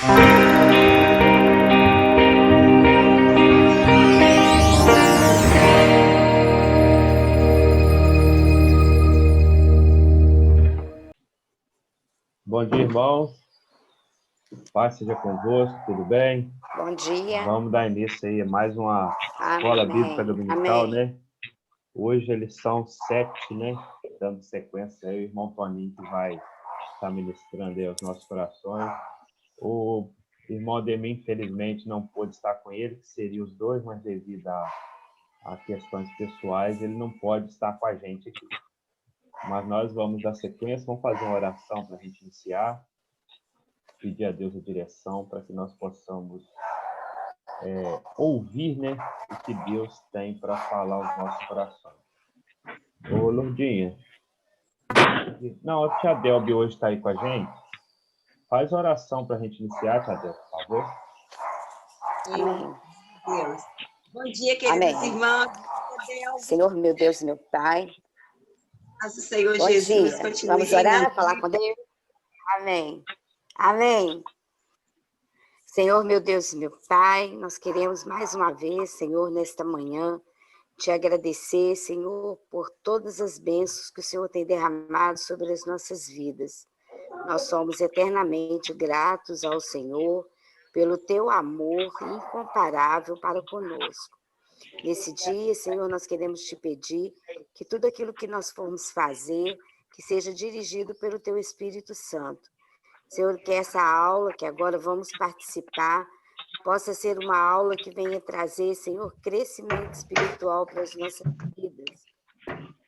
Bom dia, irmãos. Paz seja convosco, tudo bem? Bom dia. Vamos dar início aí a mais uma escola bíblica dominical, né? Hoje é lição 7, né? Dando sequência aí, o irmão Toninho que vai estar ministrando aí aos nossos corações. O irmão Ademir, infelizmente, não pôde estar com ele, que seriam os dois, mas devido a questões pessoais, ele não pode estar com a gente aqui. Mas nós vamos dar sequência, vamos fazer uma oração para a gente iniciar, pedir a Deus a direção para que nós possamos ouvir, né, o que Deus tem para falar aos nossos corações. Ô, Lourdinha, não, a tia Delby hoje está aí com a gente. Faz a oração para a gente iniciar, tia Delby, por favor. Amém. Deus. Bom dia, queridos irmãos. Senhor, meu Deus, meu Pai. Nosso Senhor Bom Jesus, dia. continue Vamos orar, reinando. falar com Deus? Amém. Amém. Senhor, meu Deus, meu Pai, nós queremos mais uma vez, Senhor, nesta manhã, te agradecer, Senhor, por todas as bênçãos que o Senhor tem derramado sobre as nossas vidas. Nós somos eternamente gratos ao Senhor pelo teu amor incomparável para conosco. Nesse dia, Senhor, nós queremos te pedir que tudo aquilo que nós formos fazer, que seja dirigido pelo teu Espírito Santo. Senhor, que essa aula que agora vamos participar possa ser uma aula que venha trazer, Senhor, crescimento espiritual para as nossas vidas.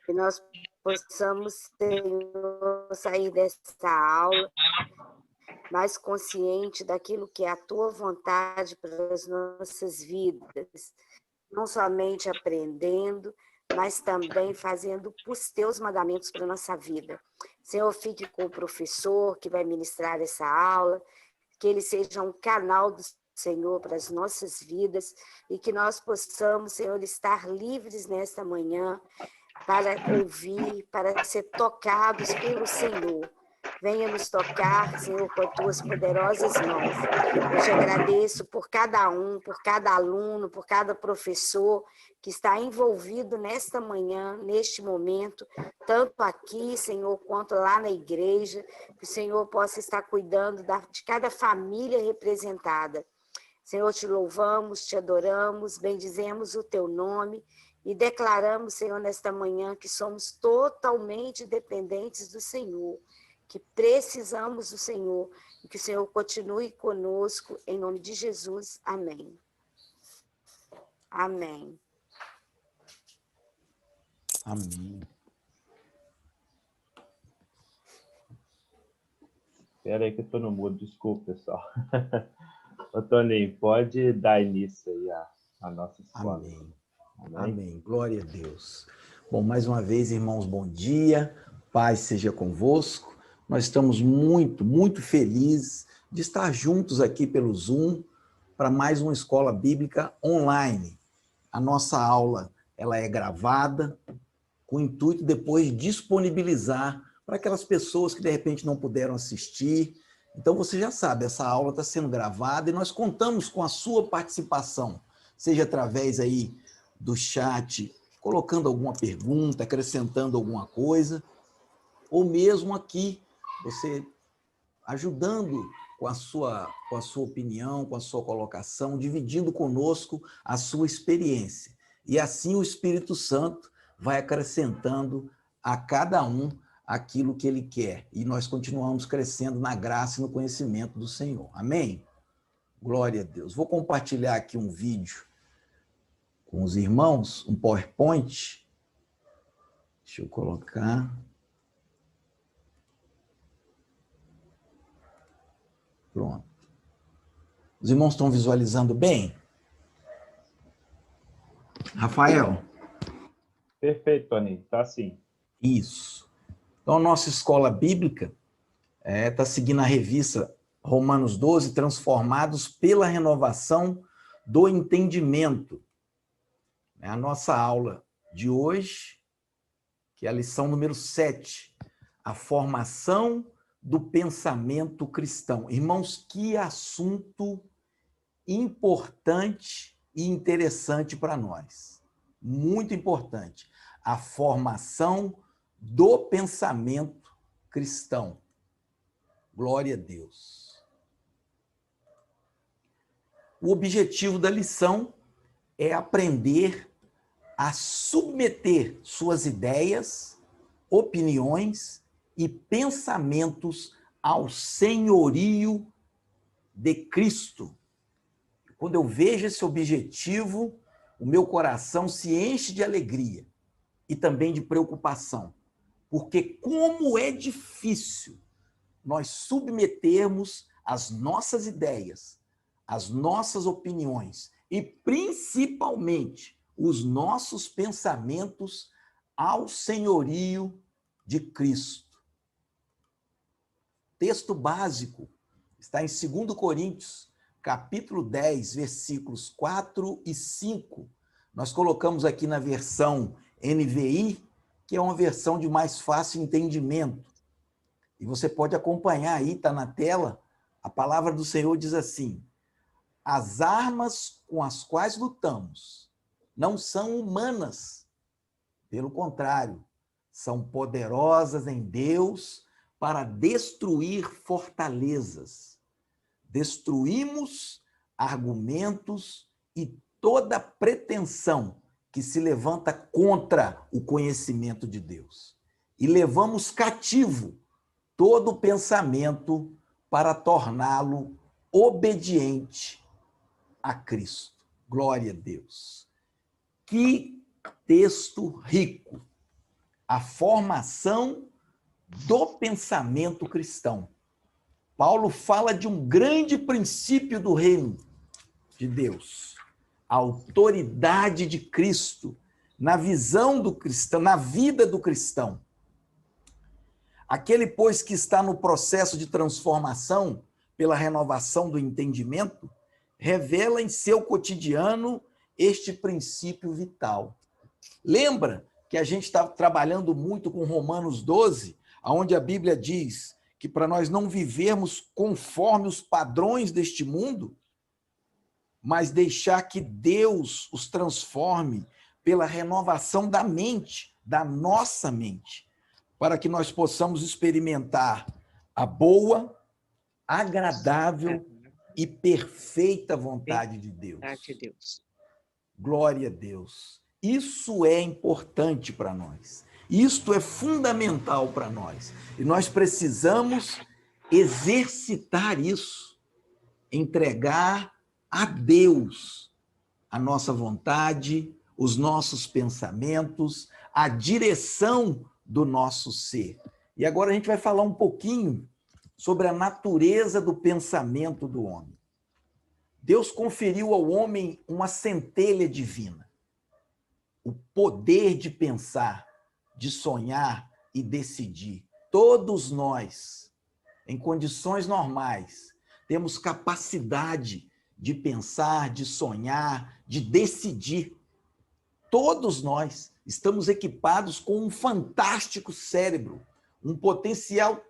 Que nós possamos, Senhor, sair dessa aula mais consciente daquilo que é a tua vontade para as nossas vidas. Não somente aprendendo, mas também fazendo os teus mandamentos para a nossa vida. Senhor, fique com o professor que vai ministrar essa aula, que ele seja um canal do Senhor para as nossas vidas e que nós possamos, Senhor, estar livres nesta manhã para ouvir, para ser tocados pelo Senhor. Venha nos tocar, Senhor, com as tuas poderosas mãos. Eu te agradeço por cada um, por cada aluno, por cada professor que está envolvido nesta manhã, neste momento, tanto aqui, Senhor, quanto lá na igreja, que o Senhor possa estar cuidando de cada família representada. Senhor, te louvamos, te adoramos, bendizemos o teu nome e declaramos, Senhor, nesta manhã que somos totalmente dependentes do Senhor, que precisamos do Senhor e que o Senhor continue conosco, em nome de Jesus. Amém. Amém. Amém. Espera aí que eu estou no mudo, desculpa, pessoal. Ô, Toninho, pode dar início aí à nossa escola. Amém. Amém. Glória a Deus. Bom, mais uma vez, irmãos, bom dia. Paz seja convosco. Nós estamos muito, muito felizes de estar juntos aqui pelo Zoom para mais uma escola bíblica online. A nossa aula ela é gravada com o intuito de depois disponibilizar para aquelas pessoas que de repente não puderam assistir. Então você já sabe, essa aula está sendo gravada e nós contamos com a sua participação, seja através aí do chat, colocando alguma pergunta, acrescentando alguma coisa, ou mesmo aqui, você ajudando com a sua opinião, com a sua colocação, dividindo conosco a sua experiência. E assim o Espírito Santo vai acrescentando a cada um aquilo que ele quer. E nós continuamos crescendo na graça e no conhecimento do Senhor. Amém? Glória a Deus. Vou compartilhar aqui um vídeo com os irmãos, um PowerPoint. Deixa eu colocar. Pronto. Os irmãos estão visualizando bem? Rafael? Perfeito, Toninho. Tá sim. Isso. Então, a nossa escola bíblica está seguindo a revista Romanos 12, transformados pela renovação do entendimento. É a nossa aula de hoje, que é a lição número 7, a formação do pensamento cristão. Irmãos, que assunto importante e interessante para nós. Muito importante. A formação do pensamento cristão. Glória a Deus. O objetivo da lição é aprender a submeter suas ideias, opiniões e pensamentos ao senhorio de Cristo. Quando eu vejo esse objetivo, o meu coração se enche de alegria e também de preocupação, porque como é difícil nós submetermos as nossas ideias, as nossas opiniões e principalmente os nossos pensamentos ao senhorio de Cristo. Texto básico está em 2 Coríntios, capítulo 10, versículos 4 e 5. Nós colocamos aqui na versão NVI, que é uma versão de mais fácil entendimento. E você pode acompanhar aí, está na tela, a palavra do Senhor diz assim: as armas com as quais lutamos não são humanas, pelo contrário, são poderosas em Deus para destruir fortalezas. Destruímos argumentos e toda pretensão que se levanta contra o conhecimento de Deus. E levamos cativo todo pensamento para torná-lo obediente a Cristo. Glória a Deus. Que texto rico. A formação do pensamento cristão. Paulo fala de um grande princípio do reino de Deus, a autoridade de Cristo na visão do cristão, na vida do cristão. Aquele, pois, que está no processo de transformação pela renovação do entendimento, revela em seu cotidiano este princípio vital. Lembra que a gente está trabalhando muito com Romanos 12, onde a Bíblia diz que para nós não vivermos conforme os padrões deste mundo, mas deixar que Deus os transforme pela renovação da mente, da nossa mente, para que nós possamos experimentar a boa, agradável e perfeita vontade de Deus. Glória a Deus. Isso é importante para nós. Isto é fundamental para nós. E nós precisamos exercitar isso, entregar a Deus a nossa vontade, os nossos pensamentos, a direção do nosso ser. E agora a gente vai falar um pouquinho sobre a natureza do pensamento do homem. Deus conferiu ao homem uma centelha divina, o poder de pensar, de sonhar e decidir. Todos nós, em condições normais, temos capacidade de pensar, de sonhar, de decidir. Todos nós estamos equipados com um fantástico cérebro, um potencial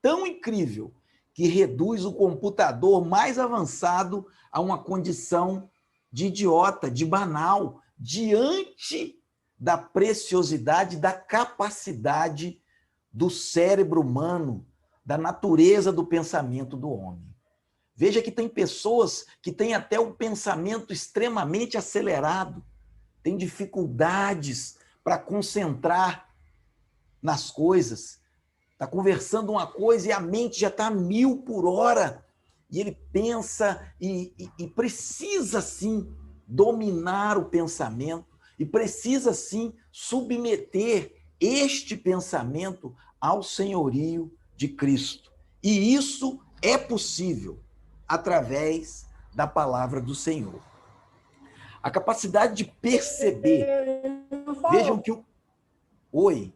tão incrível que reduz o computador mais avançado a uma condição de idiota, de banal, diante da preciosidade, da capacidade do cérebro humano, da natureza do pensamento do homem. Veja que tem pessoas que têm até um pensamento extremamente acelerado, têm dificuldades para concentrar nas coisas. Está conversando uma coisa e a mente já está a 1000 por hora. E ele pensa e precisa, sim, dominar o pensamento e precisa, sim, submeter este pensamento ao senhorio de Cristo. E isso é possível através da palavra do Senhor. A capacidade de perceber. Vejam que o... Oi.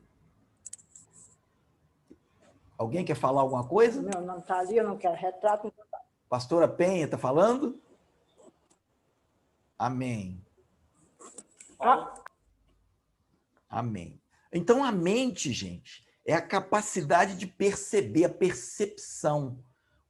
Alguém quer falar alguma coisa? Meu nome está ali, eu não quero retrato. Pastora Penha está falando? Amém. Amém. Então, a mente, gente, é a capacidade de perceber, a percepção.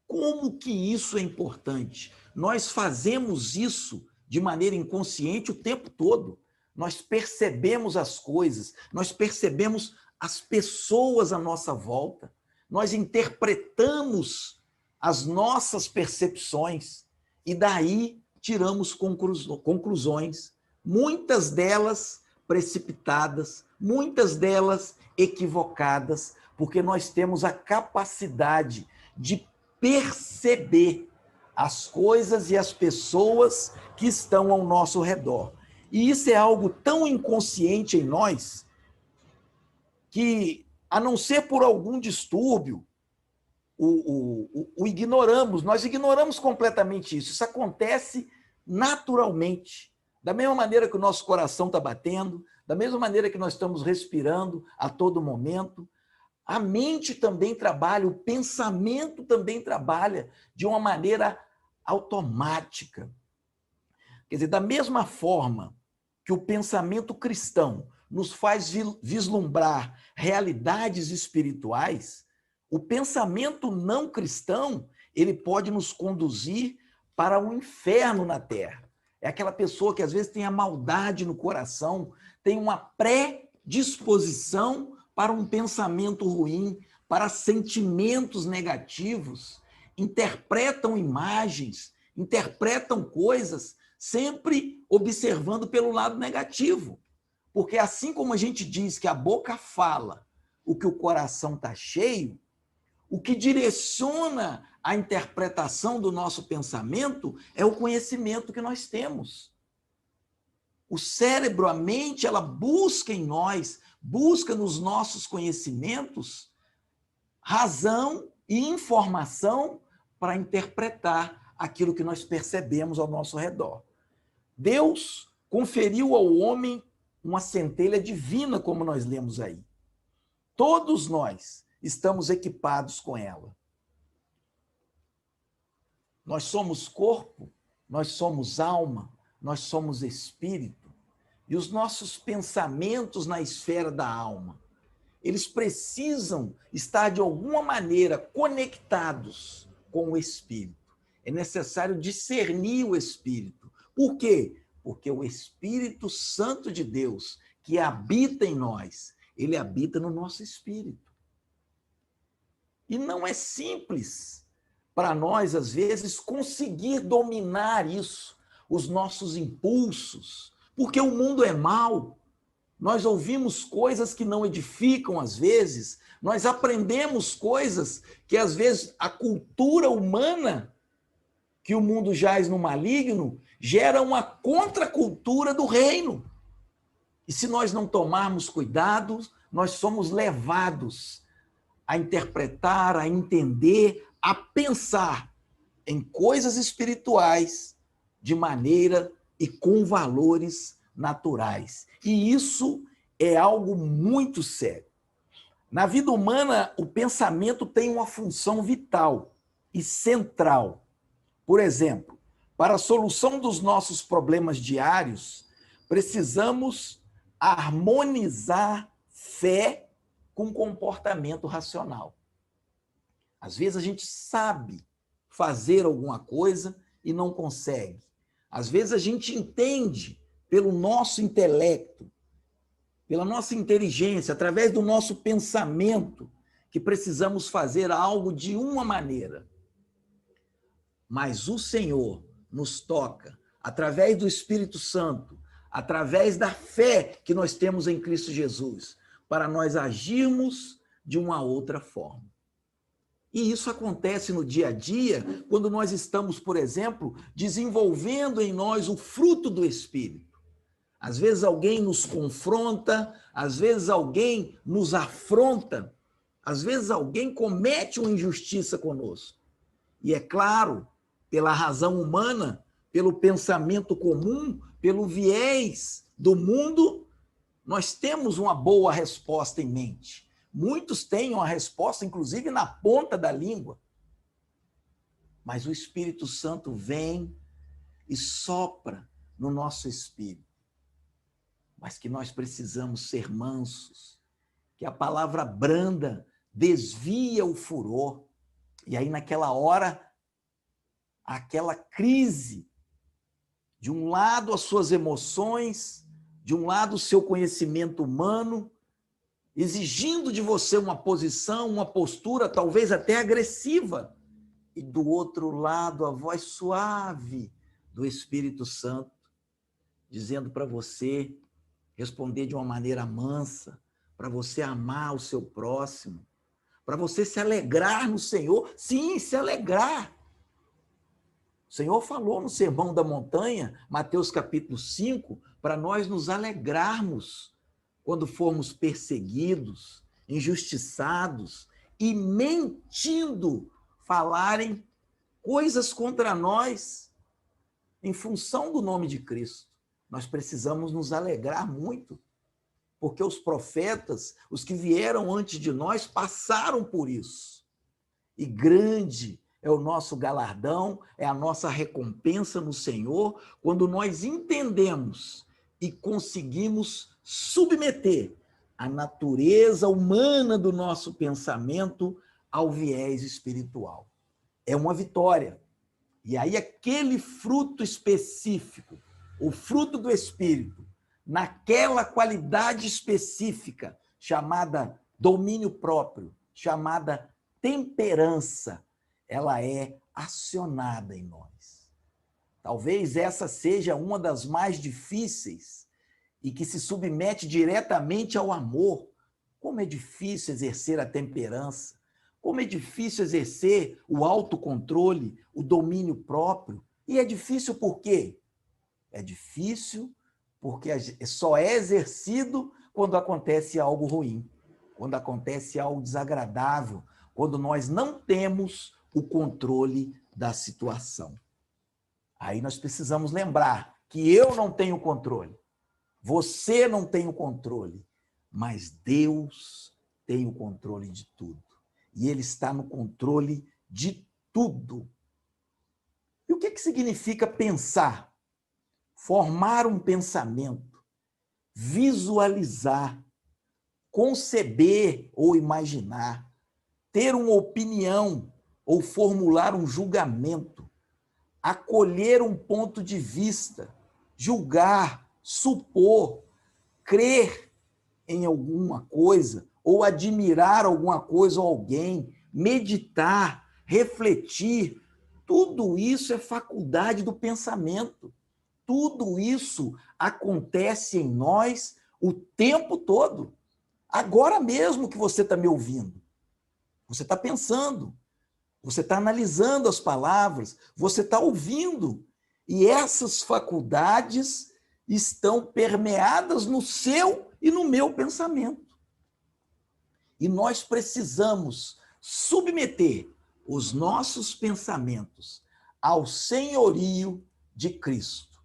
Como que isso é importante? Nós fazemos isso de maneira inconsciente o tempo todo. Nós percebemos as coisas, nós percebemos as pessoas à nossa volta, nós interpretamos as nossas percepções e daí tiramos conclusões, muitas delas precipitadas, muitas delas equivocadas, porque nós temos a capacidade de perceber as coisas e as pessoas que estão ao nosso redor. E isso é algo tão inconsciente em nós que, a não ser por algum distúrbio, nós ignoramos completamente isso. Isso acontece naturalmente. Da mesma maneira que o nosso coração está batendo, da mesma maneira que nós estamos respirando a todo momento, a mente também trabalha, o pensamento também trabalha de uma maneira automática. Quer dizer, da mesma forma que o pensamento cristão nos faz vislumbrar realidades espirituais, o pensamento não cristão, ele pode nos conduzir para um inferno na terra. É aquela pessoa que às vezes tem a maldade no coração, tem uma predisposição para um pensamento ruim, para sentimentos negativos, interpretam imagens, interpretam coisas, sempre observando pelo lado negativo. Porque assim como a gente diz que a boca fala o que o coração está cheio, o que direciona a interpretação do nosso pensamento é o conhecimento que nós temos. O cérebro, a mente, ela busca em nós, busca nos nossos conhecimentos razão e informação para interpretar aquilo que nós percebemos ao nosso redor. Deus conferiu ao homem uma centelha divina, como nós lemos aí. Todos nós estamos equipados com ela. Nós somos corpo, nós somos alma, nós somos espírito. E os nossos pensamentos na esfera da alma, eles precisam estar de alguma maneira conectados com o espírito. É necessário discernir o espírito. Por quê? Porque o Espírito Santo de Deus, que habita em nós, ele habita no nosso espírito. E não é simples para nós, às vezes, conseguir dominar isso, os nossos impulsos, porque o mundo é mau. Nós ouvimos coisas que não edificam, às vezes, nós aprendemos coisas que, às vezes, a cultura humana, que o mundo jaz no maligno, gera uma contracultura do reino. E se nós não tomarmos cuidado, nós somos levados a interpretar, a entender, a pensar em coisas espirituais de maneira e com valores naturais. E isso é algo muito sério. Na vida humana, o pensamento tem uma função vital e central. Por exemplo, para a solução dos nossos problemas diários, precisamos harmonizar fé com comportamento racional. Às vezes a gente sabe fazer alguma coisa e não consegue. Às vezes a gente entende pelo nosso intelecto, pela nossa inteligência, através do nosso pensamento, que precisamos fazer algo de uma maneira. Mas o Senhor nos toca, através do Espírito Santo, através da fé que nós temos em Cristo Jesus, para nós agirmos de uma outra forma. E isso acontece no dia a dia, quando nós estamos, por exemplo, desenvolvendo em nós o fruto do Espírito. Às vezes alguém nos confronta, às vezes alguém nos afronta, às vezes alguém comete uma injustiça conosco. E é claro, pela razão humana, pelo pensamento comum, pelo viés do mundo, nós temos uma boa resposta em mente. Muitos têm uma resposta, inclusive, na ponta da língua. Mas o Espírito Santo vem e sopra no nosso espírito. Mas que nós precisamos ser mansos, que a palavra branda desvia o furor. E aí, naquela hora, aquela crise, de um lado as suas emoções, de um lado o seu conhecimento humano, exigindo de você uma posição, uma postura talvez até agressiva, e do outro lado a voz suave do Espírito Santo, dizendo para você responder de uma maneira mansa, para você amar o seu próximo, para você se alegrar no Senhor. Sim, se alegrar. O Senhor falou no Sermão da Montanha, Mateus capítulo 5, para nós nos alegrarmos quando formos perseguidos, injustiçados e mentindo falarem coisas contra nós em função do nome de Cristo. Nós precisamos nos alegrar muito, porque os profetas, os que vieram antes de nós, passaram por isso. E grande é o nosso galardão, é a nossa recompensa no Senhor, quando nós entendemos e conseguimos submeter a natureza humana do nosso pensamento ao viés espiritual. É uma vitória. E aí aquele fruto específico, o fruto do Espírito, naquela qualidade específica, chamada domínio próprio, chamada temperança, ela é acionada em nós. Talvez essa seja uma das mais difíceis e que se submete diretamente ao amor. Como é difícil exercer a temperança, como é difícil exercer o autocontrole, o domínio próprio. E é difícil por quê? É difícil porque só é exercido quando acontece algo ruim, quando acontece algo desagradável, quando nós não temos o controle da situação. Aí nós precisamos lembrar que eu não tenho controle, você não tem o controle, mas Deus tem o controle de tudo. E Ele está no controle de tudo. E o que significa pensar? Formar um pensamento, visualizar, conceber ou imaginar, ter uma opinião ou formular um julgamento, acolher um ponto de vista, julgar, supor, crer em alguma coisa ou admirar alguma coisa ou alguém, meditar, refletir, tudo isso é faculdade do pensamento. Tudo isso acontece em nós o tempo todo. Agora mesmo que você está me ouvindo, você está pensando, você está analisando as palavras, você está ouvindo. E essas faculdades estão permeadas no seu e no meu pensamento. E nós precisamos submeter os nossos pensamentos ao senhorio de Cristo.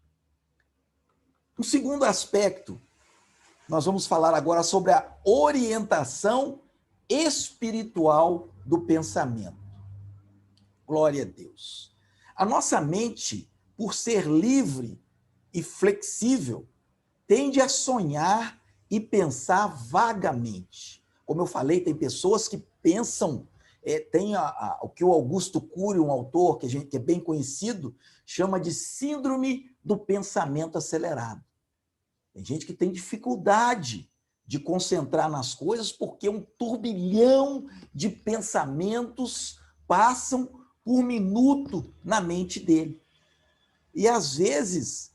Um segundo aspecto, nós vamos falar agora sobre a orientação espiritual do pensamento. Glória a Deus. A nossa mente, por ser livre e flexível, tende a sonhar e pensar vagamente. Como eu falei, tem pessoas que pensam, tem o que o Augusto Cury, um autor que é bem conhecido, chama de síndrome do pensamento acelerado. Tem gente que tem dificuldade de concentrar nas coisas porque um turbilhão de pensamentos passam por minuto na mente dele. E, às vezes,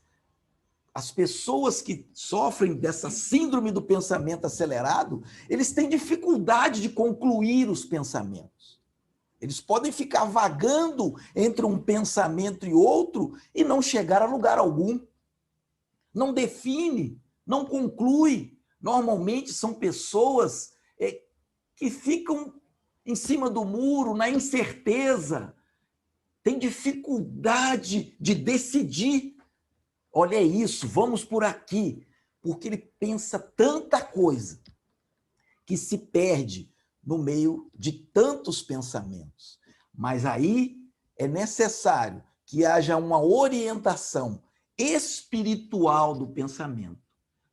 as pessoas que sofrem dessa síndrome do pensamento acelerado, eles têm dificuldade de concluir os pensamentos. Eles podem ficar vagando entre um pensamento e outro e não chegar a lugar algum. Não define, não conclui. Normalmente são pessoas que ficam em cima do muro, na incerteza, tem dificuldade de decidir. Olha isso, vamos por aqui, porque ele pensa tanta coisa que se perde no meio de tantos pensamentos. Mas aí é necessário que haja uma orientação espiritual do pensamento,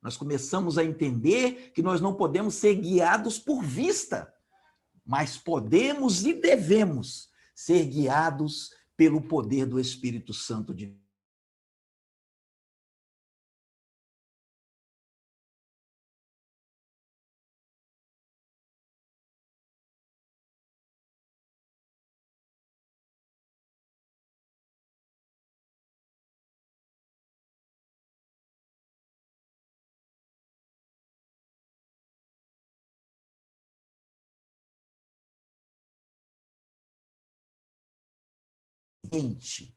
Nós começamos a entender que nós não podemos ser guiados por vista, mas podemos e devemos ser guiados pelo poder do Espírito Santo de Deus.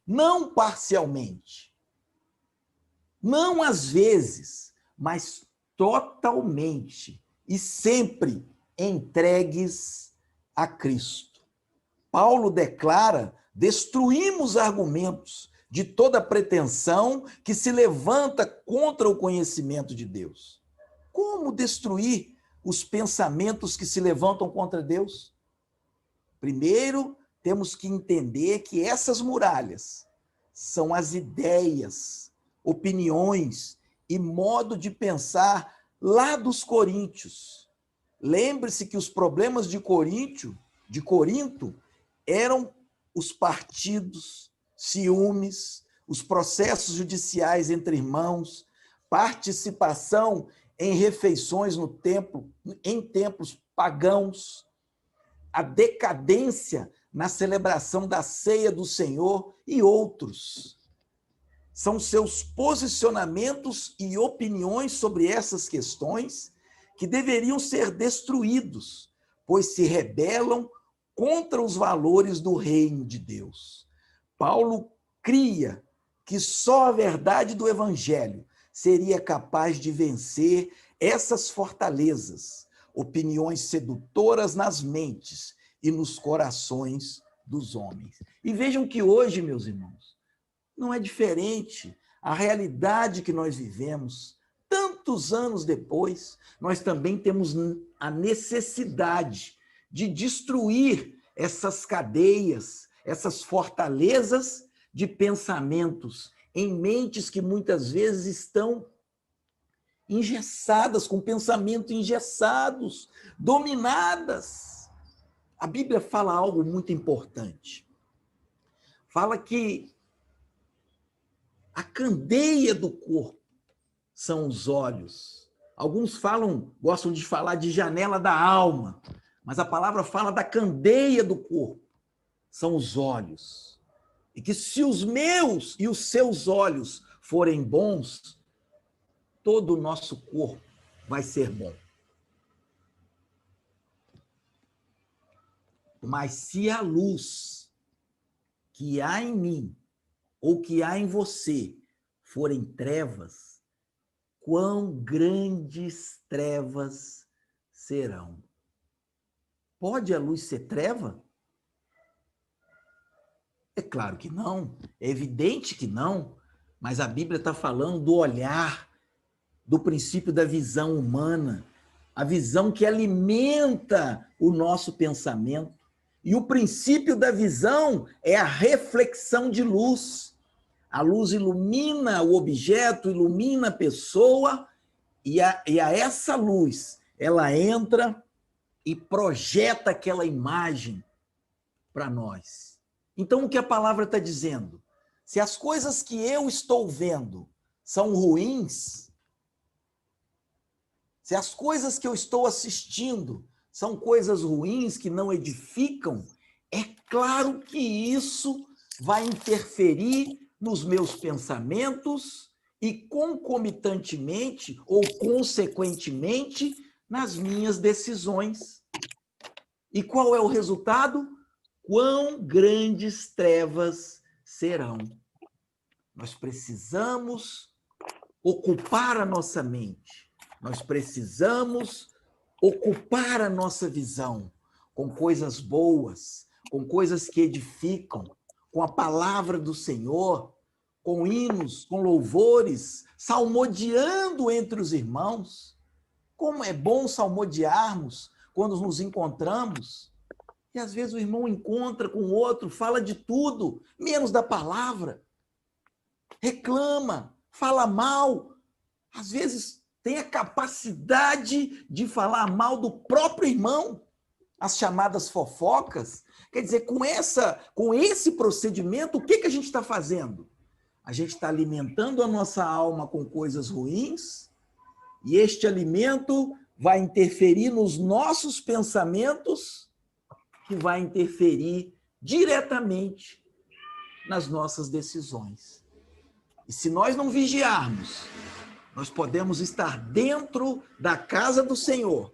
Não parcialmente, não às vezes, mas totalmente e sempre entregues a Cristo. Paulo declara: destruímos argumentos de toda pretensão que se levanta contra o conhecimento de Deus. Como destruir os pensamentos que se levantam contra Deus? Primeiro, temos que entender que essas muralhas são as ideias, opiniões e modo de pensar lá dos coríntios. Lembre-se que os problemas de Corinto eram os partidos, ciúmes, os processos judiciais entre irmãos, participação em refeições no templo, em templos pagãos, a decadência na celebração da ceia do Senhor e outros. São seus posicionamentos e opiniões sobre essas questões que deveriam ser destruídos, pois se rebelam contra os valores do reino de Deus. Paulo cria que só a verdade do Evangelho seria capaz de vencer essas fortalezas, opiniões sedutoras nas mentes e nos corações dos homens. E vejam que hoje, meus irmãos, não é diferente. A realidade que nós vivemos, tantos anos depois, nós também temos a necessidade de destruir essas cadeias, essas fortalezas de pensamentos em mentes que muitas vezes estão engessadas, com pensamentos engessados, dominadas. A Bíblia fala algo muito importante. Fala que a candeia do corpo são os olhos. Alguns gostam de falar de janela da alma, mas a palavra fala da candeia do corpo, são os olhos. E que se os meus e os seus olhos forem bons, todo o nosso corpo vai ser bom. Mas se a luz que há em mim ou que há em você forem trevas, quão grandes trevas serão. Pode a luz ser treva? É claro que não, é evidente que não, mas a Bíblia está falando do olhar, do princípio da visão humana, a visão que alimenta o nosso pensamento. E o princípio da visão é a reflexão de luz. A luz ilumina o objeto, ilumina a pessoa, e a essa luz, ela entra e projeta aquela imagem para nós. Então, o que a palavra está dizendo? Se as coisas que eu estou vendo são ruins, se as coisas que eu estou assistindo são coisas ruins que não edificam, é claro que isso vai interferir nos meus pensamentos e concomitantemente ou consequentemente nas minhas decisões. E qual é o resultado? Quão grandes trevas serão. Nós precisamos ocupar a nossa mente. Nós precisamos ocupar a nossa visão com coisas boas, com coisas que edificam, com a palavra do Senhor, com hinos, com louvores, salmodiando entre os irmãos. Como é bom salmodiarmos quando nos encontramos. E às vezes o irmão encontra com o outro, fala de tudo, menos da palavra. Reclama, fala mal. Às vezes tem a capacidade de falar mal do próprio irmão, as chamadas fofocas. Quer dizer, com esse procedimento, o que a gente está fazendo? A gente está alimentando a nossa alma com coisas ruins, e este alimento vai interferir nos nossos pensamentos, que vai interferir diretamente nas nossas decisões. E se nós não vigiarmos, nós podemos estar dentro da casa do Senhor,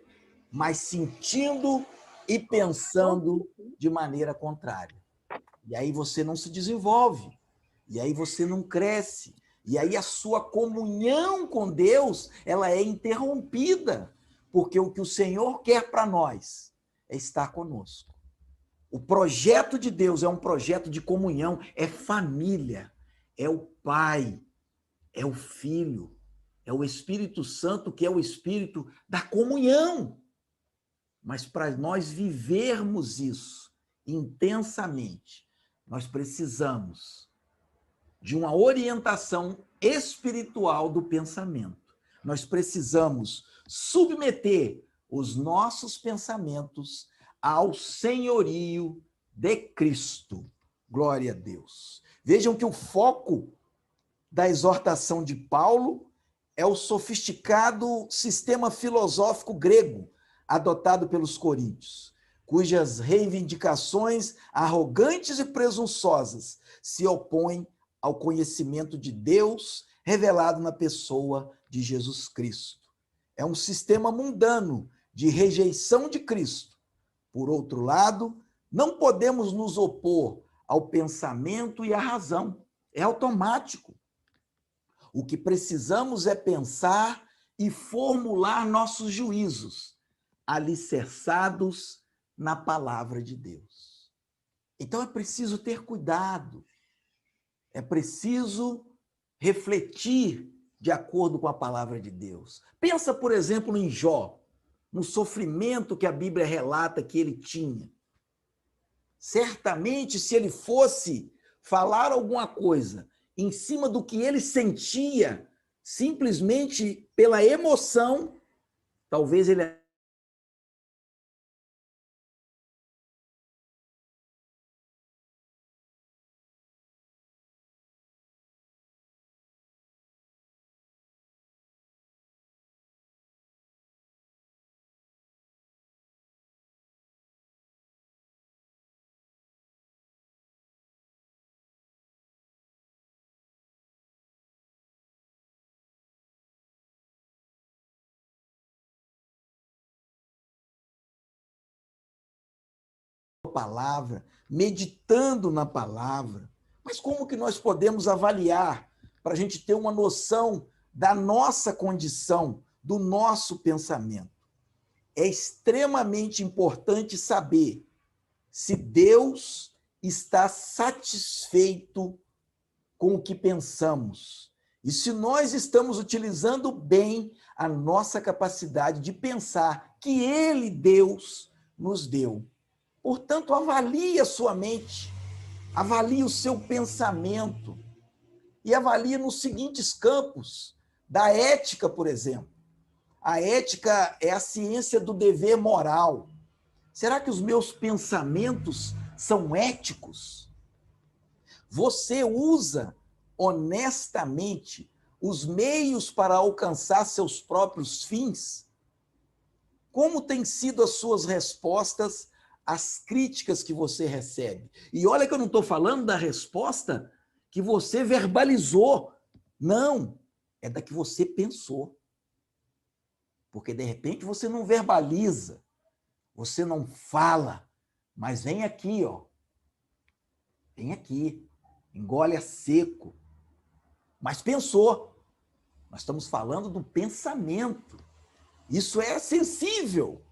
mas sentindo e pensando de maneira contrária. E aí você não se desenvolve, e aí você não cresce, e aí a sua comunhão com Deus, ela é interrompida, porque o que o Senhor quer para nós é estar conosco. O projeto de Deus é um projeto de comunhão, é família, é o Pai, é o Filho, é o Espírito Santo, que é o Espírito da comunhão. Mas para nós vivermos isso intensamente, nós precisamos de uma orientação espiritual do pensamento. Nós precisamos submeter os nossos pensamentos ao senhorio de Cristo. Glória a Deus. Vejam que o foco da exortação de Paulo é o sofisticado sistema filosófico grego adotado pelos coríntios, cujas reivindicações arrogantes e presunçosas se opõem ao conhecimento de Deus revelado na pessoa de Jesus Cristo. É um sistema mundano de rejeição de Cristo. Por outro lado, não podemos nos opor ao pensamento e à razão. É automático. O que precisamos é pensar e formular nossos juízos, alicerçados na palavra de Deus. Então é preciso ter cuidado, é preciso refletir de acordo com a palavra de Deus. Pensa, por exemplo, em Jó, no sofrimento que a Bíblia relata que ele tinha. Certamente, se ele fosse falar alguma coisa em cima do que ele sentia, simplesmente pela emoção, talvez ele palavra, meditando na palavra. Mas como que nós podemos avaliar para a gente ter uma noção da nossa condição, do nosso pensamento? É extremamente importante saber se Deus está satisfeito com o que pensamos e se nós estamos utilizando bem a nossa capacidade de pensar que Ele, Deus, nos deu. Portanto, avalie a sua mente, avalie o seu pensamento e avalie nos seguintes campos da ética, por exemplo. A ética é a ciência do dever moral. Será que os meus pensamentos são éticos? Você usa honestamente os meios para alcançar seus próprios fins? Como têm sido as suas respostas às críticas que você recebe? E olha que eu não estou falando da resposta que você verbalizou. Não, é da que você pensou. Porque, de repente, você não verbaliza, você não fala, mas vem aqui, ó. Vem aqui, engole a seco. Mas pensou. Nós estamos falando do pensamento. Isso é sensível.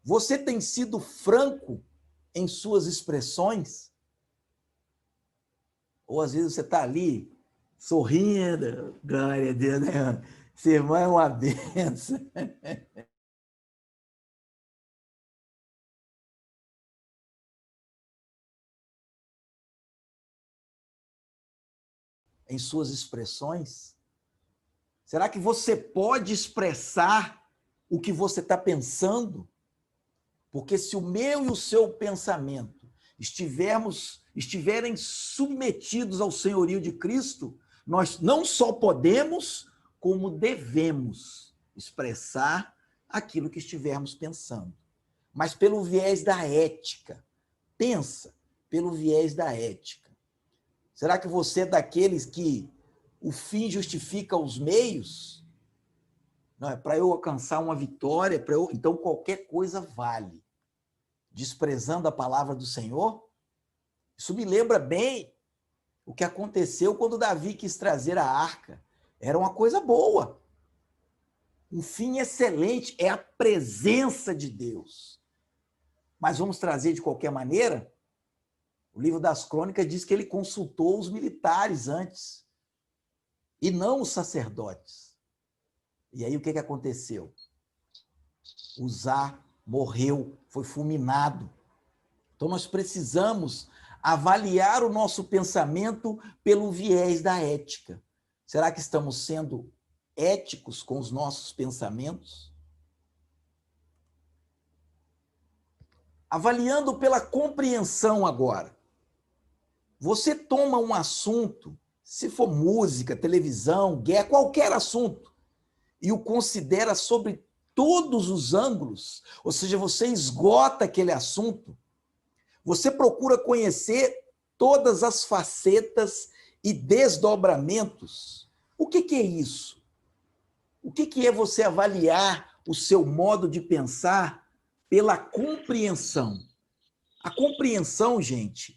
Você tem sido franco em suas expressões? Ou às vezes você está ali sorrindo, glória a Deus, né? Esse irmão é uma benção. Em suas expressões? Será que você pode expressar o que você está pensando? Porque se o meu e o seu pensamento estiverem submetidos ao senhorio de Cristo, nós não só podemos, como devemos expressar aquilo que estivermos pensando. Mas pelo viés da ética. Pensa pelo viés da ética. Será que você é daqueles que o fim justifica os meios? Não, é para eu alcançar uma vitória, então qualquer coisa vale. Desprezando a palavra do Senhor? Isso me lembra bem o que aconteceu quando Davi quis trazer a arca. Era uma coisa boa. Um fim excelente, é a presença de Deus. Mas vamos trazer de qualquer maneira? O livro das Crônicas diz que ele consultou os militares antes, e não os sacerdotes. E aí o que aconteceu? Uzá morreu, foi fulminado. Então nós precisamos avaliar o nosso pensamento pelo viés da ética. Será que estamos sendo éticos com os nossos pensamentos? Avaliando pela compreensão agora. Você toma um assunto, se for música, televisão, guerra, qualquer assunto, e o considera sobre todos os ângulos, ou seja, você esgota aquele assunto, você procura conhecer todas as facetas e desdobramentos. O que é isso? O que é você avaliar o seu modo de pensar pela compreensão? A compreensão, gente,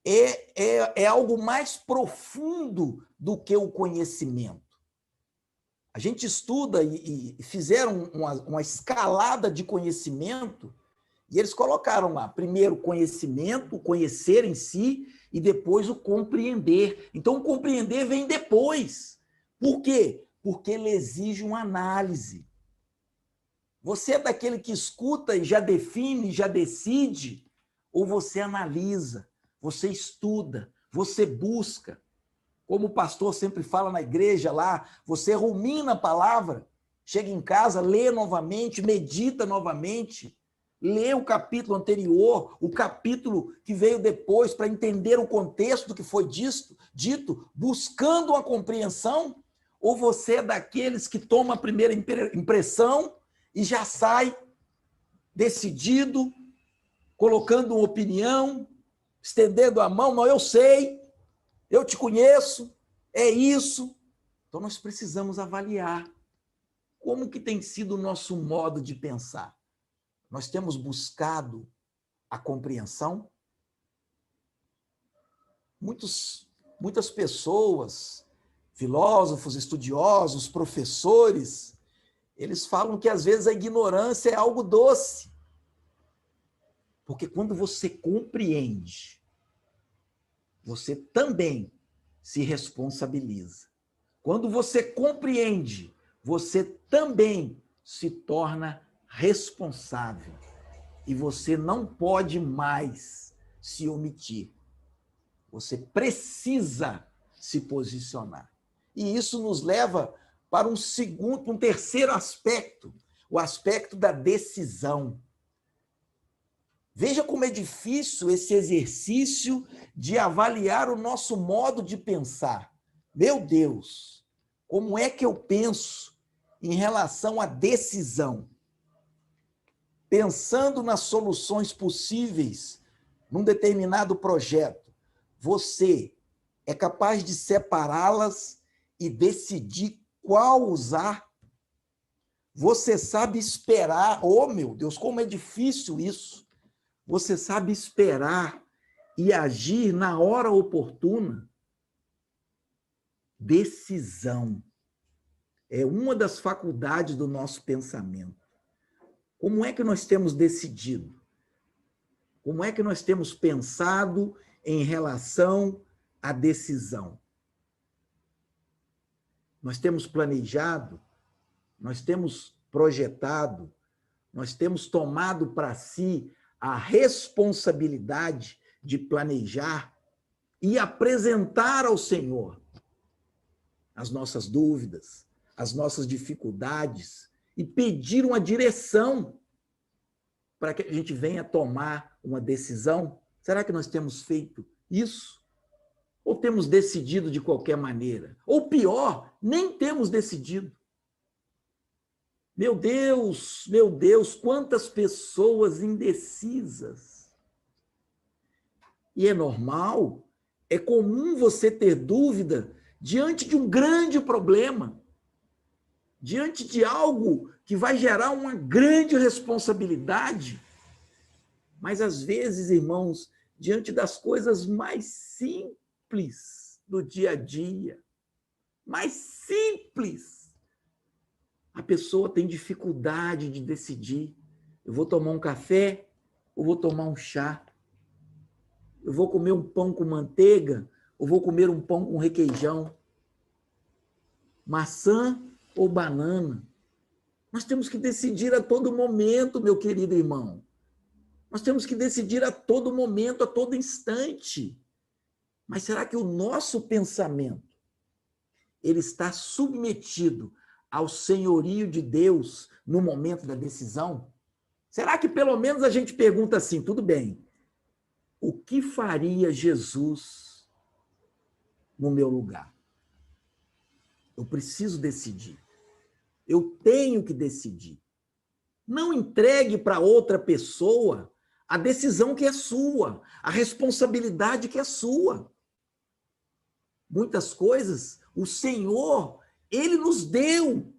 é algo mais profundo do que o conhecimento. A gente estuda e fizeram uma escalada de conhecimento e eles colocaram lá, primeiro conhecimento, o conhecer em si, e depois o compreender. Então, o compreender vem depois. Por quê? Porque ele exige uma análise. Você é daquele que escuta e já define, já decide, ou você analisa, você estuda, você busca. Como o pastor sempre fala na igreja lá, você rumina a palavra, chega em casa, lê novamente, medita novamente, lê o capítulo anterior, o capítulo que veio depois, para entender o contexto do que foi dito, buscando uma compreensão, ou você é daqueles que toma a primeira impressão e já sai decidido, colocando uma opinião, estendendo a mão, não, eu sei, eu te conheço, é isso. Então, nós precisamos avaliar como que tem sido o nosso modo de pensar. Nós temos buscado a compreensão? Muitas pessoas, filósofos, estudiosos, professores, eles falam que, às vezes, a ignorância é algo doce. Porque quando você compreende, você também se responsabiliza. Quando você compreende, você também se torna responsável. E você não pode mais se omitir. Você precisa se posicionar. E isso nos leva para um terceiro aspecto, o aspecto da decisão. Veja como é difícil esse exercício de avaliar o nosso modo de pensar. Meu Deus, como é que eu penso em relação à decisão? Pensando nas soluções possíveis num determinado projeto, você é capaz de separá-las e decidir qual usar? Você sabe esperar? Oh, meu Deus, como é difícil isso! Você sabe esperar e agir na hora oportuna? Decisão é uma das faculdades do nosso pensamento. Como é que nós temos decidido? Como é que nós temos pensado em relação à decisão? Nós temos planejado, nós temos projetado, nós temos tomado para si a responsabilidade de planejar e apresentar ao Senhor as nossas dúvidas, as nossas dificuldades e pedir uma direção para que a gente venha tomar uma decisão? Será que nós temos feito isso? Ou temos decidido de qualquer maneira? Ou pior, nem temos decidido. Meu Deus, quantas pessoas indecisas. E é normal, é comum você ter dúvida diante de um grande problema, diante de algo que vai gerar uma grande responsabilidade. Mas, às vezes, irmãos, diante das coisas mais simples do dia a dia, mais simples, a pessoa tem dificuldade de decidir. Eu vou tomar um café ou vou tomar um chá? Eu vou comer um pão com manteiga ou vou comer um pão com requeijão? Maçã ou banana? Nós temos que decidir a todo momento, meu querido irmão. Nós temos que decidir a todo momento, a todo instante. Mas será que o nosso pensamento ele está submetido ao senhorio de Deus no momento da decisão? Será que pelo menos a gente pergunta assim, tudo bem, o que faria Jesus no meu lugar? Eu preciso decidir. Eu tenho que decidir. Não entregue para outra pessoa a decisão que é sua, a responsabilidade que é sua. Muitas coisas o Senhor, Ele nos deu.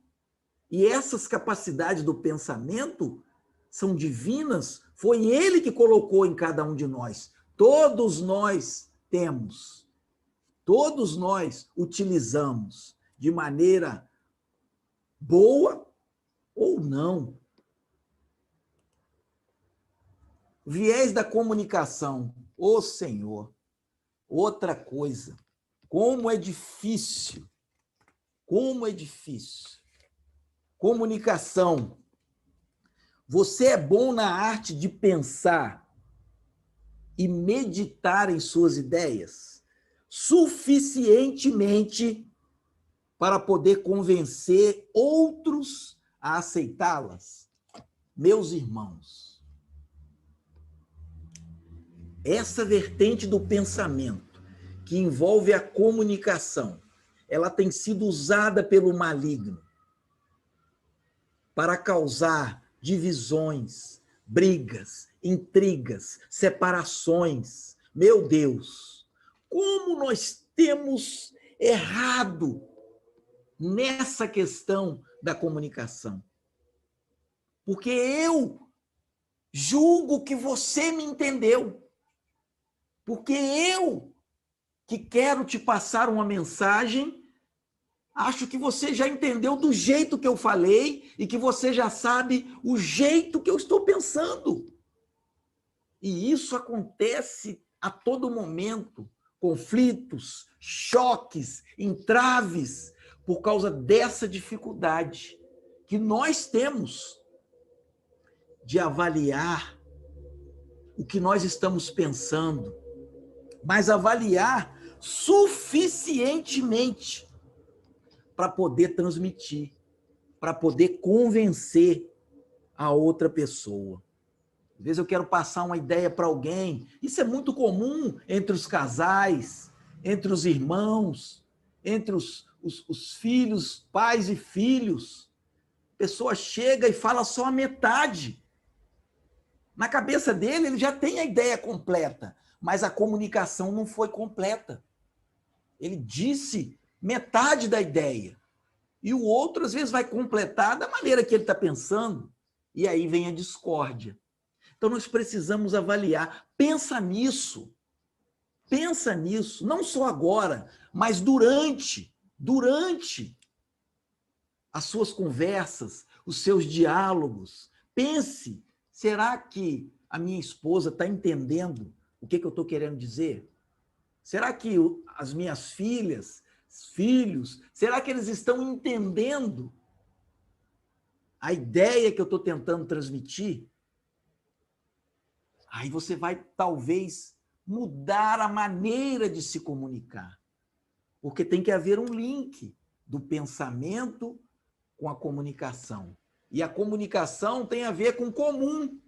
E essas capacidades do pensamento são divinas, foi Ele que colocou em cada um de nós. Todos nós temos, todos nós utilizamos de maneira boa ou não. Viés da comunicação, ô Senhor, outra coisa, como é difícil, Comunicação. Você é bom na arte de pensar e meditar em suas ideias suficientemente para poder convencer outros a aceitá-las? Meus irmãos, essa vertente do pensamento que envolve a comunicação, ela tem sido usada pelo maligno para causar divisões, brigas, intrigas, separações. Meu Deus, como nós temos errado nessa questão da comunicação. Porque eu julgo que você me entendeu. Porque eu, que quero te passar uma mensagem, acho que você já entendeu do jeito que eu falei e que você já sabe o jeito que eu estou pensando. E isso acontece a todo momento. Conflitos, choques, entraves, por causa dessa dificuldade que nós temos de avaliar o que nós estamos pensando, mas avaliar suficientemente para poder transmitir, para poder convencer a outra pessoa. Às vezes eu quero passar uma ideia para alguém, isso é muito comum entre os casais, entre os irmãos, entre os filhos, pais e filhos. A pessoa chega e fala só a metade. Na cabeça dele, ele já tem a ideia completa, mas a comunicação não foi completa. Ele disse metade da ideia. E o outro, às vezes, vai completar da maneira que ele está pensando. E aí vem a discórdia. Então, nós precisamos avaliar. Pensa nisso, não só agora, mas durante as suas conversas, os seus diálogos. Pense, será que a minha esposa está entendendo o que eu estou querendo dizer? Será que as minhas filhas, filhos, será que eles estão entendendo a ideia que eu estou tentando transmitir? Aí você vai, talvez, mudar a maneira de se comunicar. Porque tem que haver um link do pensamento com a comunicação. E a comunicação tem a ver com comum.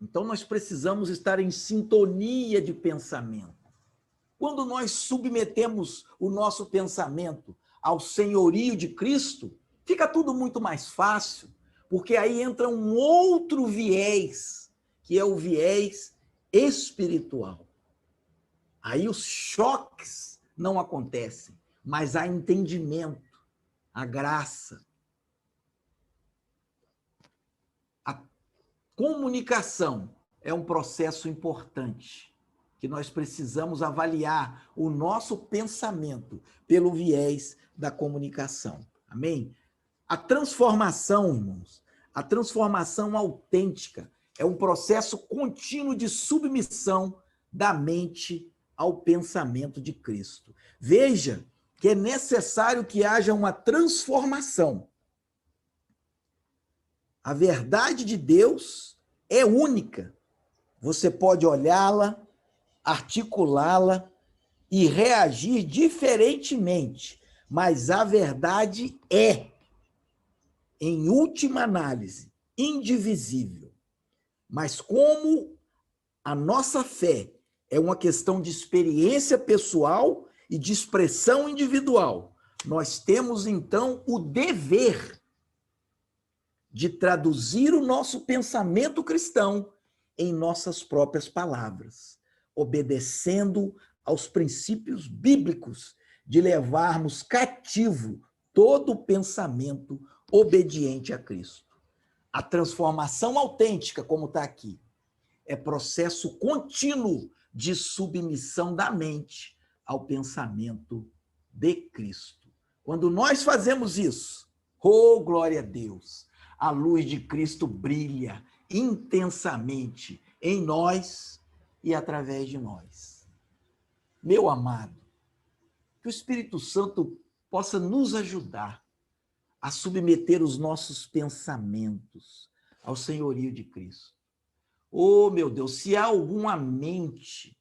Então, nós precisamos estar em sintonia de pensamento. Quando nós submetemos o nosso pensamento ao senhorio de Cristo, fica tudo muito mais fácil, porque aí entra um outro viés, que é o viés espiritual. Aí os choques não acontecem, mas há entendimento, a graça. A comunicação é um processo importante, que nós precisamos avaliar o nosso pensamento pelo viés da comunicação. Amém? A transformação, irmãos, a transformação autêntica é um processo contínuo de submissão da mente ao pensamento de Cristo. Veja que é necessário que haja uma transformação. A verdade de Deus é única. Você pode olhá-la, articulá-la e reagir diferentemente, mas a verdade é, em última análise, indivisível. Mas como a nossa fé é uma questão de experiência pessoal e de expressão individual, nós temos, então, o dever de traduzir o nosso pensamento cristão em nossas próprias palavras, obedecendo aos princípios bíblicos de levarmos cativo todo pensamento obediente a Cristo. A transformação autêntica, como está aqui, é processo contínuo de submissão da mente ao pensamento de Cristo. Quando nós fazemos isso, oh, glória a Deus, a luz de Cristo brilha intensamente em nós e através de nós. Meu amado, que o Espírito Santo possa nos ajudar a submeter os nossos pensamentos ao senhorio de Cristo. Oh, meu Deus, se há alguma mente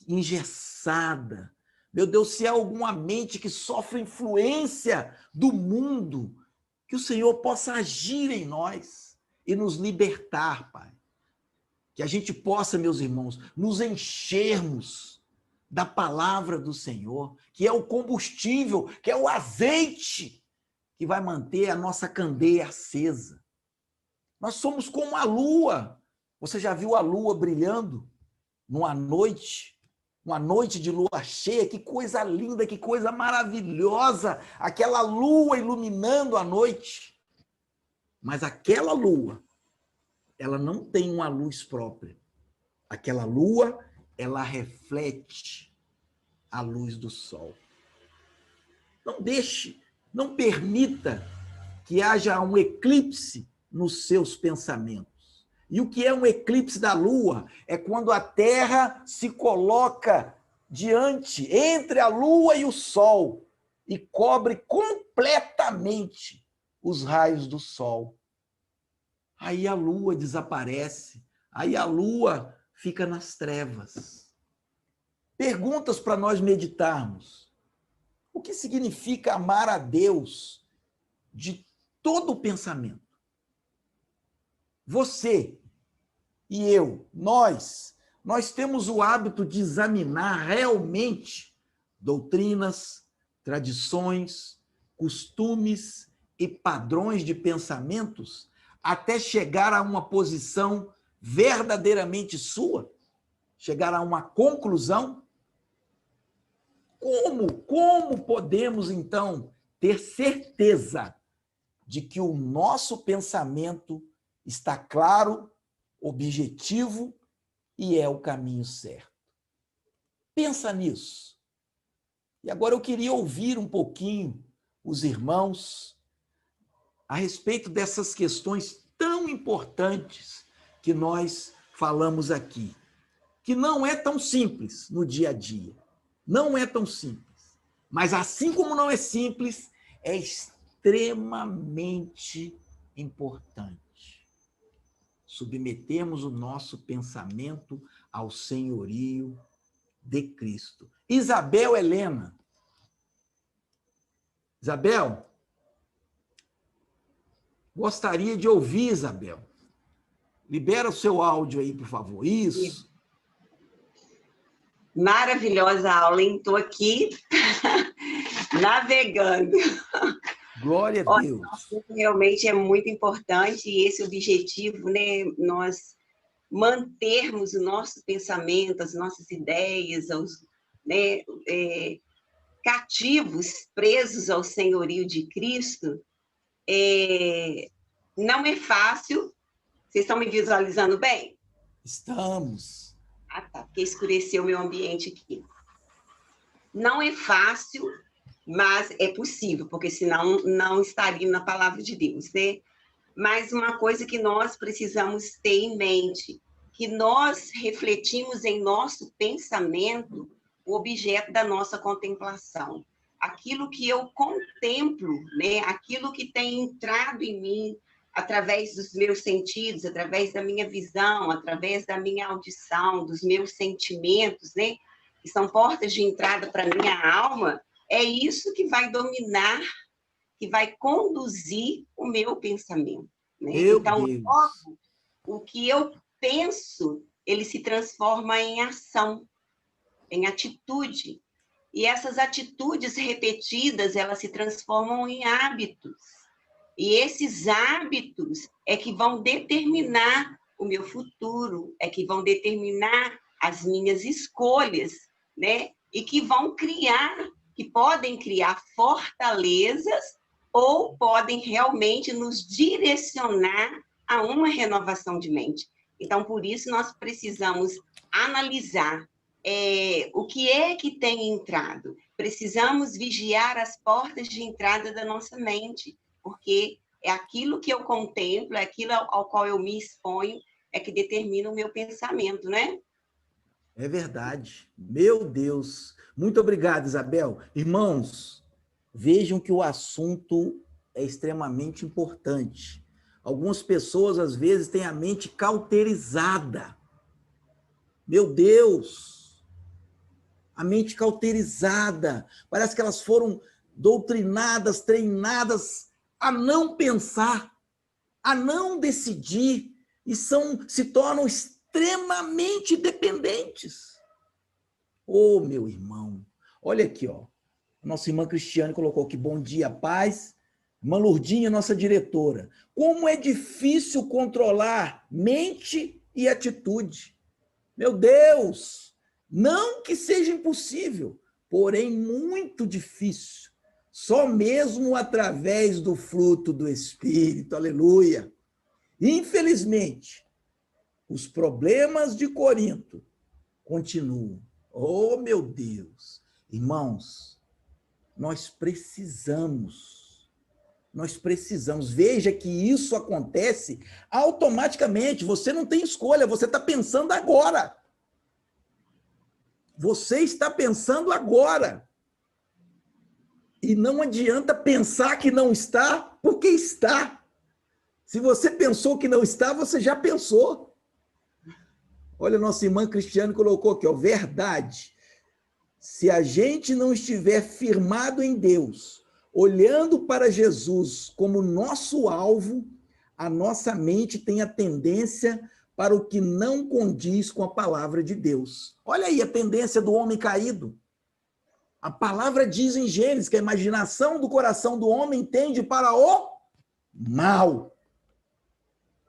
engessada, meu Deus, se há alguma mente que sofre influência do mundo, que o Senhor possa agir em nós e nos libertar, Pai. Que a gente possa, meus irmãos, nos enchermos da palavra do Senhor, que é o combustível, que é o azeite que vai manter a nossa candeia acesa. Nós somos como a lua. Você já viu a lua brilhando numa noite? Uma noite de lua cheia, que coisa linda, que coisa maravilhosa, aquela lua iluminando a noite. Mas aquela lua, ela não tem uma luz própria. Aquela lua, ela reflete a luz do sol. Não deixe, não permita que haja um eclipse nos seus pensamentos. E o que é um eclipse da lua? É quando a Terra se coloca diante, entre a lua e o sol, e cobre completamente os raios do sol. Aí a lua desaparece, aí a lua fica nas trevas. Perguntas para nós meditarmos. O que significa amar a Deus de todo o pensamento? Você e eu, nós temos o hábito de examinar realmente doutrinas, tradições, costumes e padrões de pensamentos até chegar a uma posição verdadeiramente sua? Chegar a uma conclusão? Como podemos, então, ter certeza de que o nosso pensamento está claro, objetivo e é o caminho certo? Pensa nisso. E agora eu queria ouvir um pouquinho os irmãos a respeito dessas questões tão importantes que nós falamos aqui, que não é tão simples no dia a dia. Não é tão simples. Mas assim como não é simples, é extremamente importante. Submetemos o nosso pensamento ao senhorio de Cristo. Isabel Helena. Isabel, gostaria de ouvir, Isabel. Libera o seu áudio aí, por favor. Isso. Maravilhosa aula, hein? Estou aqui navegando. Glória a Deus. Realmente é muito importante e esse objetivo, né? Nós mantermos o nosso pensamento, as nossas ideias, né, cativos, presos ao senhorio de Cristo, não é fácil. Vocês estão me visualizando bem? Estamos. Ah, tá, porque escureceu o meu ambiente aqui. Não é fácil, mas é possível, porque senão não estaria na palavra de Deus, né? Mas uma coisa que nós precisamos ter em mente, que nós refletimos em nosso pensamento o objeto da nossa contemplação. Aquilo que eu contemplo, né? Aquilo que tem entrado em mim através dos meus sentidos, através da minha visão, através da minha audição, dos meus sentimentos, né? Que são portas de entrada para a minha alma, é isso que vai dominar, que vai conduzir o meu pensamento. Né? Então, logo, o que eu penso, ele se transforma em ação, em atitude. E essas atitudes repetidas, elas se transformam em hábitos. E esses hábitos é que vão determinar o meu futuro, é que vão determinar as minhas escolhas, né? E que vão criar, que podem criar fortalezas ou podem realmente nos direcionar a uma renovação de mente. Então, por isso, nós precisamos analisar o que é que tem entrado. Precisamos vigiar as portas de entrada da nossa mente, porque é aquilo que eu contemplo, é aquilo ao qual eu me exponho, é que determina o meu pensamento, né? É verdade. Meu Deus. Muito obrigado, Isabel. Irmãos, vejam que o assunto é extremamente importante. Algumas pessoas, às vezes, têm a mente cauterizada. Meu Deus! A mente cauterizada. Parece que elas foram doutrinadas, treinadas a não pensar, a não decidir, e se tornam extremamente dependentes. Ô, meu irmão, olha aqui, ó. Nossa irmã Cristiane colocou aqui, bom dia, paz. Irmã Lourdinha, nossa diretora. Como é difícil controlar mente e atitude. Meu Deus! Não que seja impossível, porém muito difícil. Só mesmo através do fruto do Espírito, aleluia. Infelizmente, os problemas de Corinto continuam. Oh, meu Deus! Irmãos, nós precisamos. Veja que isso acontece automaticamente. Você não tem escolha, você está pensando agora. Você está pensando agora. E não adianta pensar que não está, porque está. Se você pensou que não está, você já pensou. Olha, nossa irmã Cristiane colocou aqui, ó, verdade. Se a gente não estiver firmado em Deus, olhando para Jesus como nosso alvo, a nossa mente tem a tendência para o que não condiz com a palavra de Deus. Olha aí a tendência do homem caído. A palavra diz em Gênesis que a imaginação do coração do homem tende para o mal.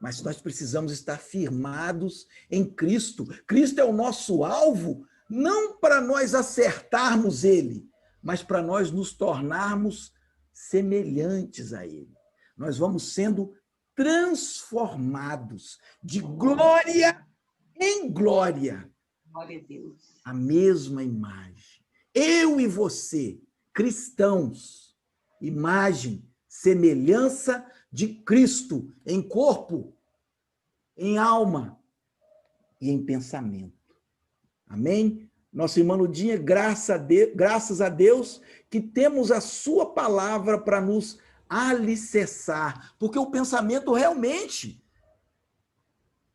Mas nós precisamos estar firmados em Cristo. Cristo é o nosso alvo, não para nós acertarmos ele, mas para nós nos tornarmos semelhantes a ele. Nós vamos sendo transformados de glória em glória. Glória a Deus. A mesma imagem. Eu e você, cristãos, imagem, semelhança de Cristo em corpo, em alma e em pensamento. Amém? Nossa irmã Ludinha, graças a Deus que temos a sua palavra para nos alicerçar, porque o pensamento realmente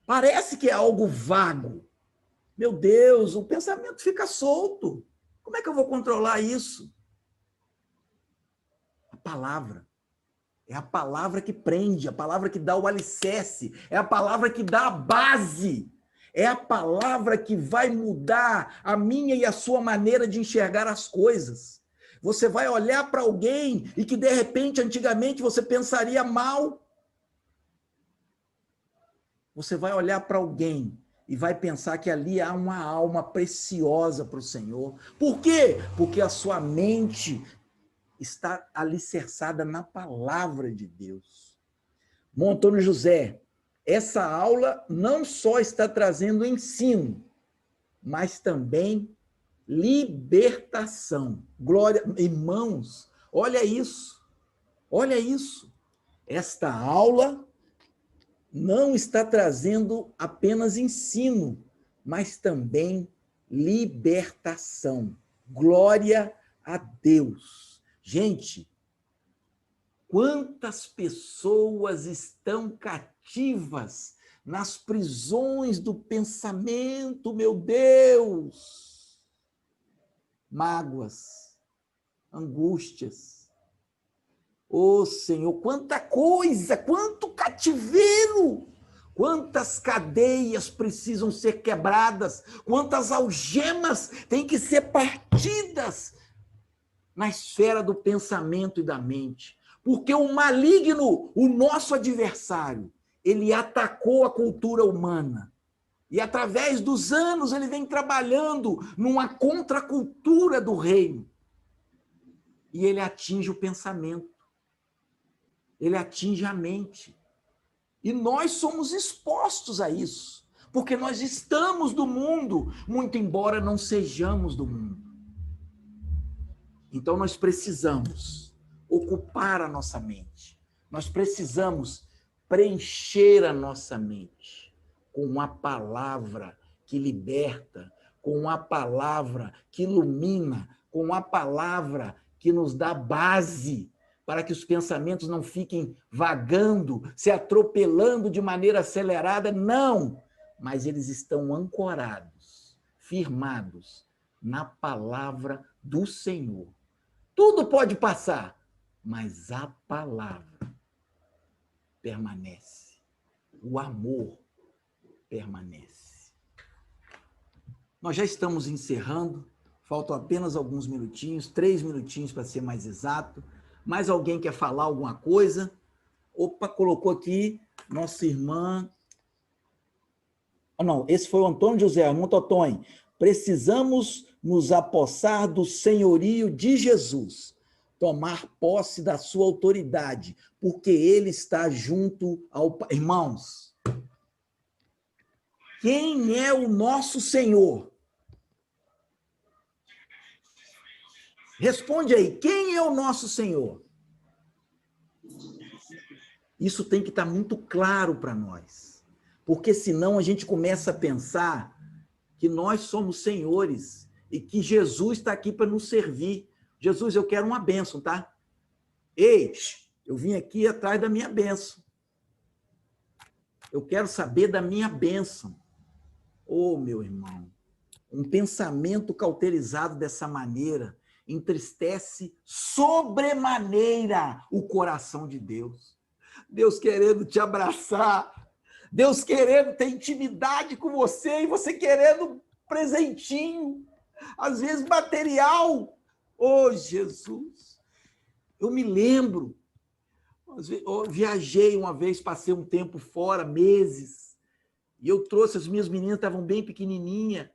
parece que é algo vago. Meu Deus, o pensamento fica solto. Como é que eu vou controlar isso? A palavra. É a palavra que prende, a palavra que dá o alicerce, é a palavra que dá a base, é a palavra que vai mudar a minha e a sua maneira de enxergar as coisas. Você vai olhar para alguém e que, de repente, antigamente você pensaria mal. Você vai olhar para alguém e vai pensar que ali há uma alma preciosa para o Senhor. Por quê? Porque a sua mente está alicerçada na palavra de Deus. Bom, Antônio José, essa aula não só está trazendo ensino, mas também libertação. Glória, irmãos, olha isso. Olha isso. Esta aula não está trazendo apenas ensino, mas também libertação. Glória a Deus. Gente, quantas pessoas estão cativas nas prisões do pensamento, meu Deus! Mágoas, angústias. Ô Senhor, quanta coisa, quanto cativeiro! Quantas cadeias precisam ser quebradas, quantas algemas têm que ser partidas na esfera do pensamento e da mente. Porque o maligno, o nosso adversário, ele atacou a cultura humana. E através dos anos ele vem trabalhando numa contracultura do reino. E ele atinge o pensamento. Ele atinge a mente. E nós somos expostos a isso. Porque nós estamos do mundo, muito embora não sejamos do mundo. Então nós precisamos ocupar a nossa mente. Nós precisamos preencher a nossa mente com a palavra que liberta, com a palavra que ilumina, com a palavra que nos dá base para que os pensamentos não fiquem vagando, se atropelando de maneira acelerada. Não, mas eles estão ancorados, firmados na palavra do Senhor. Tudo pode passar, mas a palavra permanece. O amor permanece. Nós já estamos encerrando, faltam apenas alguns minutinhos, 3 minutinhos para ser mais exato. Mais alguém quer falar alguma coisa? Opa, colocou aqui nossa irmã... não, esse foi o Antônio José, irmão Totonho. Precisamos nos apossar do senhorio de Jesus, tomar posse da sua autoridade, porque ele está junto ao Pai. Irmãos, quem é o nosso Senhor? Responde aí, quem é o nosso Senhor? Isso tem que estar muito claro para nós, porque senão a gente começa a pensar que nós somos senhores e que Jesus está aqui para nos servir. Jesus, eu quero uma bênção, tá? Ei, eu vim aqui atrás da minha bênção. Eu quero saber da minha bênção. Ô, meu irmão, um pensamento cauterizado dessa maneira entristece sobremaneira o coração de Deus. Deus querendo te abraçar, Deus querendo ter intimidade com você e você querendo presentinho, às vezes material. Oh, Jesus! Eu me lembro, eu viajei uma vez, passei um tempo fora, meses, e eu trouxe, as minhas meninas estavam bem pequenininhas,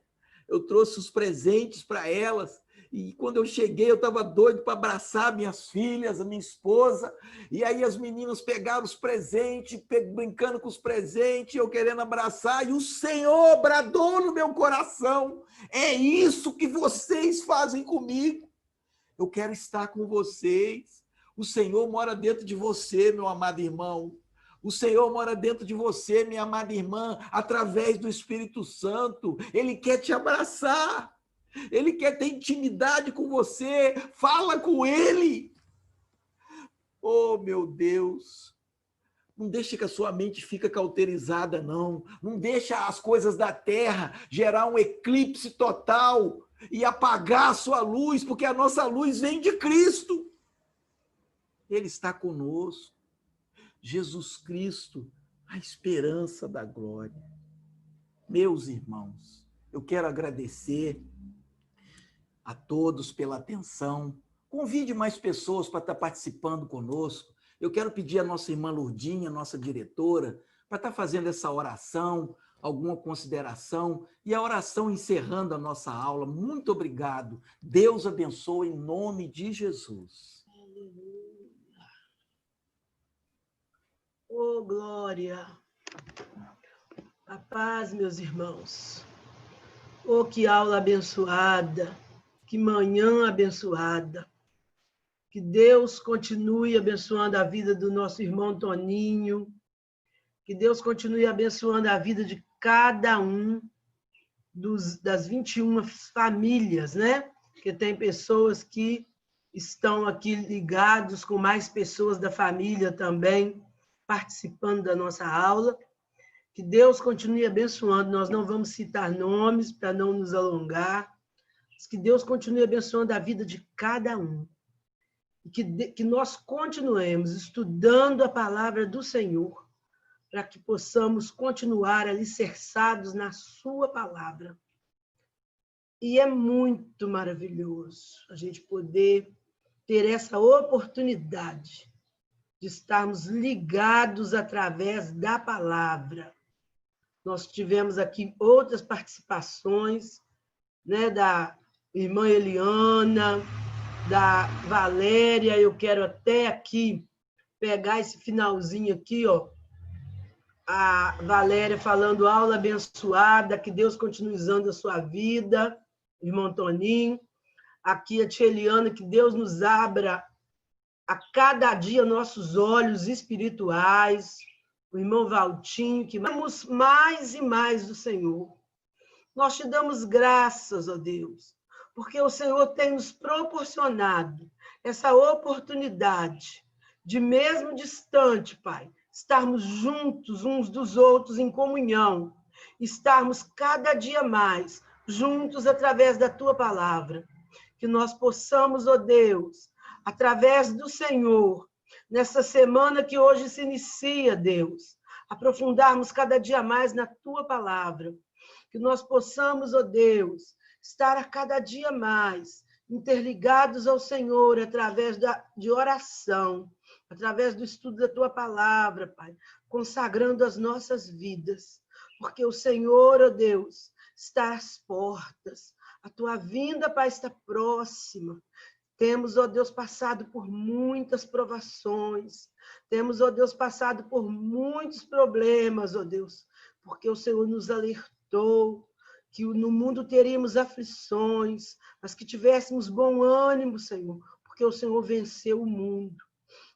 eu trouxe os presentes para elas, e quando eu cheguei, eu estava doido para abraçar minhas filhas, a minha esposa, e aí as meninas pegaram os presentes, brincando com os presentes, eu querendo abraçar, e o Senhor bradou no meu coração, é isso que vocês fazem comigo, eu quero estar com vocês, o Senhor mora dentro de você, meu amado irmão, o Senhor mora dentro de você, minha amada irmã, através do Espírito Santo, Ele quer te abraçar, Ele quer ter intimidade com você, fala com Ele. Oh, meu Deus, não deixe que a sua mente fique cauterizada, não. Não deixa as coisas da terra gerar um eclipse total e apagar a sua luz, porque a nossa luz vem de Cristo. Ele está conosco. Jesus Cristo, a esperança da glória. Meus irmãos, eu quero agradecer a todos pela atenção. Convide mais pessoas para estar participando conosco. Eu quero pedir à nossa irmã Lourdinha, nossa diretora, para estar fazendo essa oração, alguma consideração, e a oração encerrando a nossa aula. Muito obrigado. Deus abençoe em nome de Jesus. Oh, glória! A paz, meus irmãos. Oh, que aula abençoada, que manhã abençoada. Que Deus continue abençoando a vida do nosso irmão Toninho. Que Deus continue abençoando a vida de cada um das 21 famílias, né? Porque tem pessoas que estão aqui ligados com mais pessoas da família também, participando da nossa aula. Que Deus continue abençoando. Nós não vamos citar nomes para não nos alongar, mas que Deus continue abençoando a vida de cada um. E que nós continuemos estudando a palavra do Senhor, para que possamos continuar alicerçados na sua palavra. E é muito maravilhoso a gente poder ter essa oportunidade de estarmos ligados através da palavra. Nós tivemos aqui outras participações, né, da irmã Eliana, da Valéria. Eu quero até aqui pegar esse finalzinho aqui, ó. A Valéria falando aula abençoada, que Deus continue usando a sua vida, irmão Toninho. Aqui a tia Eliana, que Deus nos abra a cada dia nossos olhos espirituais. O irmão Valtinho, que vamos mais e mais do Senhor. Nós te damos graças, ó Deus, porque o Senhor tem nos proporcionado essa oportunidade de, mesmo distante, Pai, estarmos juntos uns dos outros em comunhão, estarmos cada dia mais juntos através da Tua palavra. Que nós possamos, ó Deus, através do Senhor, nessa semana que hoje se inicia, Deus, aprofundarmos cada dia mais na Tua palavra. Que nós possamos, ó Deus, estar a cada dia mais interligados ao Senhor através de oração, através do estudo da Tua palavra, Pai, consagrando as nossas vidas. Porque o Senhor, ó Deus, está às portas. A Tua vinda, Pai, está próxima. Temos, ó Deus, passado por muitas provações. Temos, ó Deus, passado por muitos problemas, ó Deus, porque o Senhor nos alertou que no mundo teríamos aflições, mas que tivéssemos bom ânimo, Senhor, porque o Senhor venceu o mundo.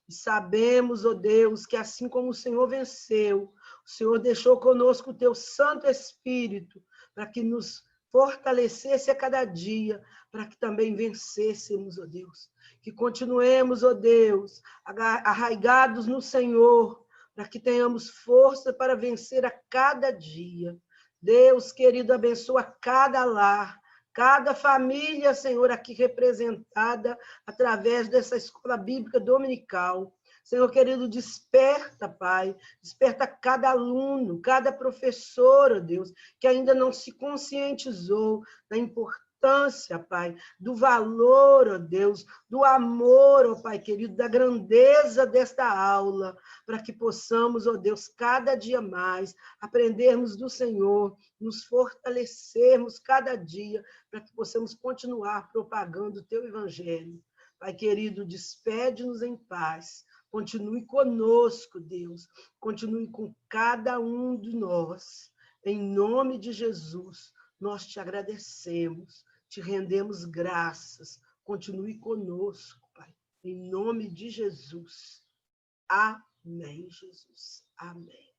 E sabemos, ó Deus, que assim como o Senhor venceu, o Senhor deixou conosco o Teu Santo Espírito para que nos fortalecesse a cada dia, para que também vencêssemos, ó Deus. Que continuemos, ó Deus, arraigados no Senhor, para que tenhamos força para vencer a cada dia. Deus, querido, abençoa cada lar, cada família, Senhor, aqui representada através dessa escola bíblica dominical. Senhor querido, desperta, Pai, desperta cada aluno, cada professor, ó Deus, que ainda não se conscientizou da importância, Pai, do valor, ó Deus, do amor, ó Pai querido, da grandeza desta aula, para que possamos, ó Deus, cada dia mais aprendermos do Senhor, nos fortalecermos cada dia, para que possamos continuar propagando o Teu Evangelho. Pai querido, despede-nos em paz. Continue conosco, Deus. Continue com cada um de nós. Em nome de Jesus, nós te agradecemos, te rendemos graças. Continue conosco, Pai. Em nome de Jesus. Amém, Jesus. Amém.